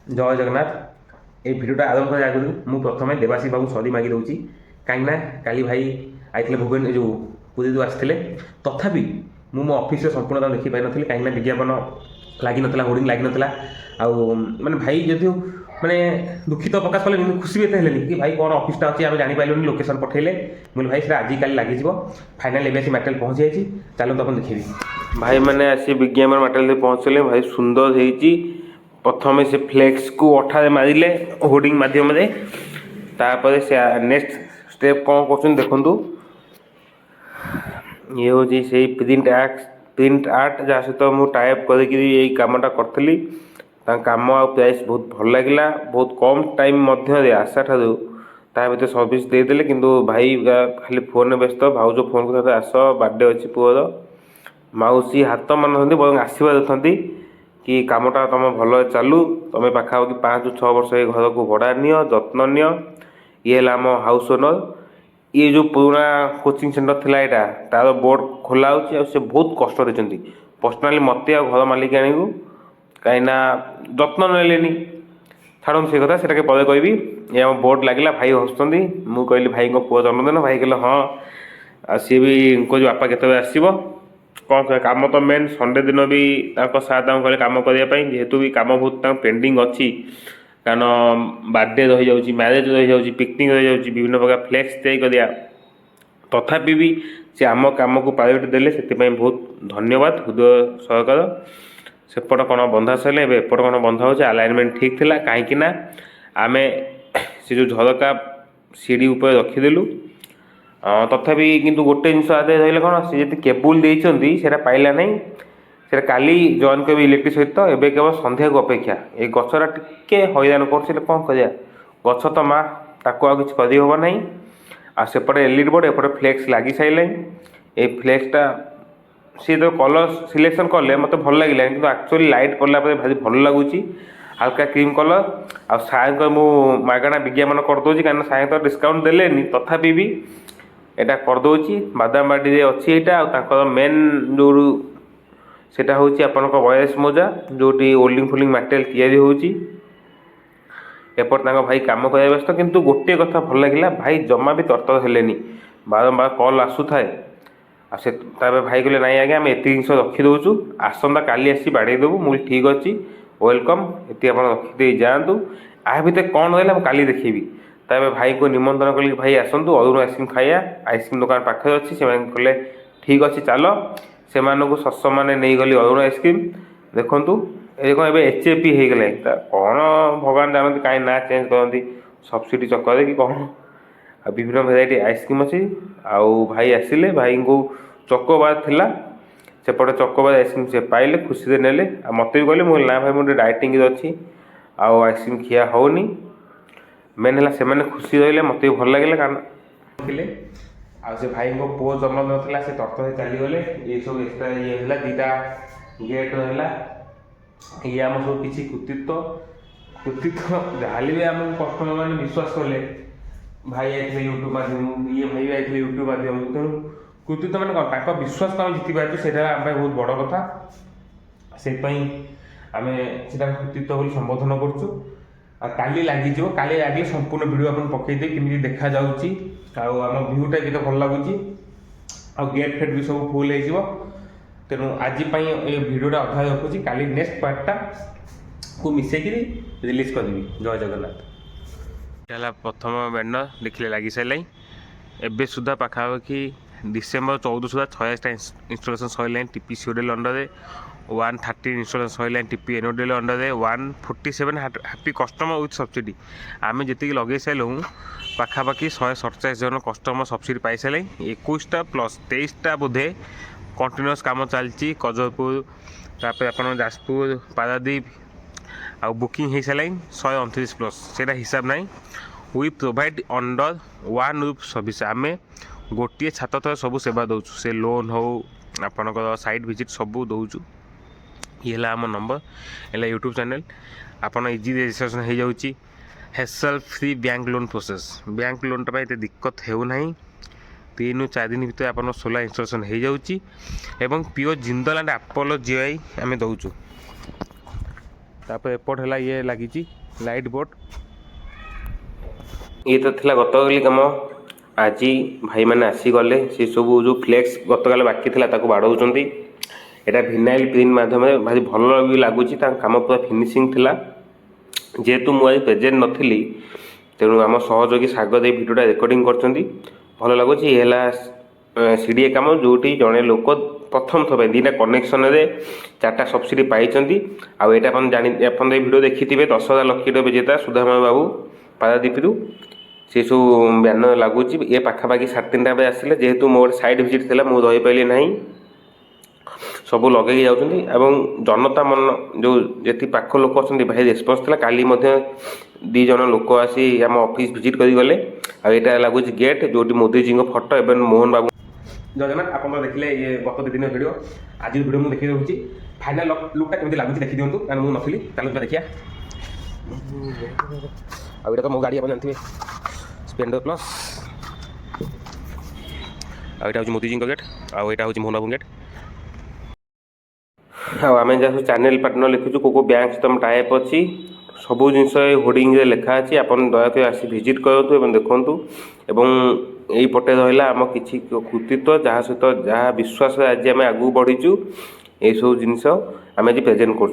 जय जगन्नाथ। ये भिडियोटा आरंभ करने आगु मुझे प्रथम देवाशीष बाबू सरी मागि दूसरी कहीं काली भाई आते भुवन जो पुरी आसते तथापि मु मो ऑफिस संपूर्ण देखी पाई नी कहीं विज्ञापन लगी ना होर्डिंग लगी ना माने भाई जो मैंने दुखित प्रकाश कले खुशी भी एते कि भाई कौन ऑफिसटा अच्छी आम जापारू लोकेशन पठेले मुझे भाई से आजिकल लगे फाइनाल एवं मटेरियल पहुँची जाइए चलते अपन देखी भाई मैंने आसी विज्ञापन मटेरियल पहुँचले भाई सुंदर होती प्रथम से फ्लेक्स को अठारे मारिले होर्डिंग मध्यम तापर से नेक्स्ट स्टेप कौन कर देखु ये हूँ से प्रिंट आर्ट जहाँ सहित मुझे टाइप करमटा करी काम आ प्राइस बहुत भल लगे बहुत कम टाइम मध्य आशा ठार भर सर्विस देदेले किंतु भाई खाली फोन व्यस्त भाउज फोन कर आस बर्थडे अच्छी पुअर मौसी हाथ मानुंट बरং आशीर्वाद देते कि कामटा तुम भल चालू तुम पाखापाखि 5-6 वर्ष ये घर को भड़ा नियो जत्न नियो ये आम हाउस ओनर ये जो पुराना कोचिंग सेंटर थिला यहाँ तार बोर्ड खोला हो बहुत कष्ट देते पर्सनाली मत घर मालिक आणू कहीं जत्न नेले छाड़ से कथा से पर कहबी ये आम बोर्ड लगे भाई हसुँच मुझे कहली भाई पुओ जन्मदिन भाई कहले हाँ सी भी कह बापा के आसब कौन कह कम तो मेन संडे दिन भी साथ कहले कम करने जेहेतु भी कम बहुत पेंडिंग अच्छी कारण बर्थडे रही जाऊँगी मैरेज रही जाऊँगी पिकनिक रही जाऊँगी विभिन्न प्रकार फ्लेक्स तैयारी करा तथापि भी से आम कम को प्रायोरिटी देले से बहुत धन्यवाद हृदय सहकार सेपट कौन बंधा सारे एपट कौन बंधा हो आलाइनमेंट ठीक थिला कहीं आम से जो झरका सीढ़ी उपर रखीदेलु तथापि किंतु गोटे जिन आदे रही कौन सी जी केबुल देते पाइला ना से काली जॉइन कर इलेक्ट्रिक सहित एवं केवल संध्या को अपेक्षा ये गचरा टिके हैरान कर कौन कर गच तो माँ ताको आ कि करना आसेपटे एलईडी बोर्ड एपटे फ्लेक्स लगी सारे ये फ्लेक्सटा सी जो कलर सिलेक्शन कले मत भल लगे कि एक्चुअली लाइट पड़ला भारी भल लगुच हल्का क्रीम कलर आ सायंक मुगणा विज्ञापन करदे कहीं सायं तो डिस्काउंट देले तथापि भी यहाँ करदे बादामबाड़ी अच्छी यहाँ मेन जो सेटा हूँ आपण वॉयस मोजा जोटी ओल्डिंग फोल्डिंग मटेरियल होती एपट भाई कम कर व्यस्त किंतु गोटे कथा भल लगे भाई जमा भी तरतर हेले बारंबार कल आसूए से भाई कहले ना आज्ञा आम एत जिन रखीदे आसंता काली आसी बाड़ेदेबू मुझे ठीक अच्छी वेलकम ये आप रखीदे जातु आ भितर कौन रहा काली देखी ताबे भाई को निमंत्रण कल भाई आसतु अरुण आइसक्रीम खाइया आइसक्रीम दुकान पाखे अच्छी से कहले ठीक अच्छे चल से सत्सम्मान नहीं गली अरुण आइसक्रीम देखूँ ये कौन ए HAP हो गले कौन भगवान जानते कहीं ना चेंज करती सब्सिडी चक्कर कि कौन आ विभिन्न भेराइटी आइसक्रीम अच्छी आउ भाई आसिले भाई को चकोबार थिला सेपटे चकोबार आइसक्रीम से पाइले खुशी से नेले मत भी कहले मुझे ना भाई मुझे डाइटिंग अच्छी आउ आइसक्रीम खिया होनी मेन है से खुशी रही मत भी भल लगे कारण से भाई को पुओ जन्मदिन था से तरतर चलीगले ये सब एक्सट्रा ये है दीटा गेट रहा ये आम सब किसी कृतित्व जहाँ भी आम कस्टमर मैंने विश्वास कले भाई आए यूट्यूब माध्यम ये भाई आए यूट्यूब माध्यम तेणु कृतित्व मैंने कौन विश्वास को आम जीति पार्टी से बहुत बड़ कथा से आम से कृतित्व बोली संबोधन करुँ काली लगे काली लगे संपूर्ण वीडियो आप पकईदे कमी देखा जाऊँगी आम भ्यूटा भी भल लगुच आ गेट फेट भी सब फुल हो तेणु आज ये भिडटा अधा रखुची काली नेक्स्ट पार्टा को मिसेक रिलीज करी जय जगन्नाथ प्रथम बैनर देखिले लगी सारे एवं सुधा पाखापाखि डिसेम्बर 14 सुधा 86टा installation sir TP CODL under 130 installation sir TP NODL under 147 happy customer with subsidy आम जी लगे सारूँ पाखापाखि 147 जन कस्टमर सब्सिडी पाई सारे 21टा प्लस 23टा बोधे कंटिन्यूअस काम चलती कजरपुर तापर आप जाजपुर पारादीप आ बुकिंग हो सारे 129 प्लस से हिसाब ना we provide under one roof service आम गोटे छात थर सब सेवा दौचु से लोन हो आपणकर साइट विजिट सब दौचु ये आम नंबर है यूट्यूब चैनल आपन इजी रजिस्ट्रेशन हो जाऊँगी hassle free bank loan process bank लोनटा ये दिक्कत होना 3-4 दिन भितर आप सोलार इंस्टॉलेशन हो जाऊँगी एवं pure Jindal and Apollo GI आम दौचु तापर एपट है ये लगी लाइट बोर्ड ये तो थिला गतकाली कम आज भाई मैंने आसीगले से सब जो फ्लेक्स गतकाल बाकी था बाड़ौंट यहाँ भिनाइल प्रिंट मध्यम भारी भल भी लगुच कम पूरा फिनिशिंग थिला जेहेतु मुझे प्रेजेंट नी तेणु आम सहयोगी सागर दे भिडियोटा रेकर्डिंग कर भल लगुच सीडीए कम जो जड़े लोक प्रथम थर दीटा कनेक्शन रे 4टा सब्सिडी पाई आउटा जानी भिडियो देखी थे 10,000 लकी विजेता सुधामय बाबू पारादीपरू से सब बैनर लगुच ये पाखापाखि 3:30 बजे आसिले जेहेतु मोर साइड विजिट थी मुझे रहीपारि ना सब लगे जाऊँगी जनता मन जो जी पाख लोक अच्छा भाई रेस्पन्स था काली 2 जन लोक आसी आम ऑफिस विजिट कर गले आईटा लगुच गेट जो मोदी जी फोटो एवं मोहन बाबू जगन्नाथ आप देखिले ये गत 2 दिन भिडियो आज भिडियो मुझे देखी दूसरी फाइनाल लुकटा केमी लगुच देखी दिखाँ कारण मुझे नी चलो देखिए आईटा तो मो गाड़ी आप जानते स्प्लेंडर प्लस आईटा हूँ मोदी जी गेट आईटा हूँ मोहन बाबू गेट आम जहाँ चैनल पार्टनर लिखुचु को बैंक सहित टाइप अच्छी सबू जिन होर्डिंग लिखा अच्छी आप दयाक आसी भिजिट करूँ देखूँ एवं यही पटे रहा आम कि कृतित्व जहाँ सहित जहाँ विश्वास आज आम आगू बढ़ीचु ये सब जिनस आम आज प्रेजेंट कर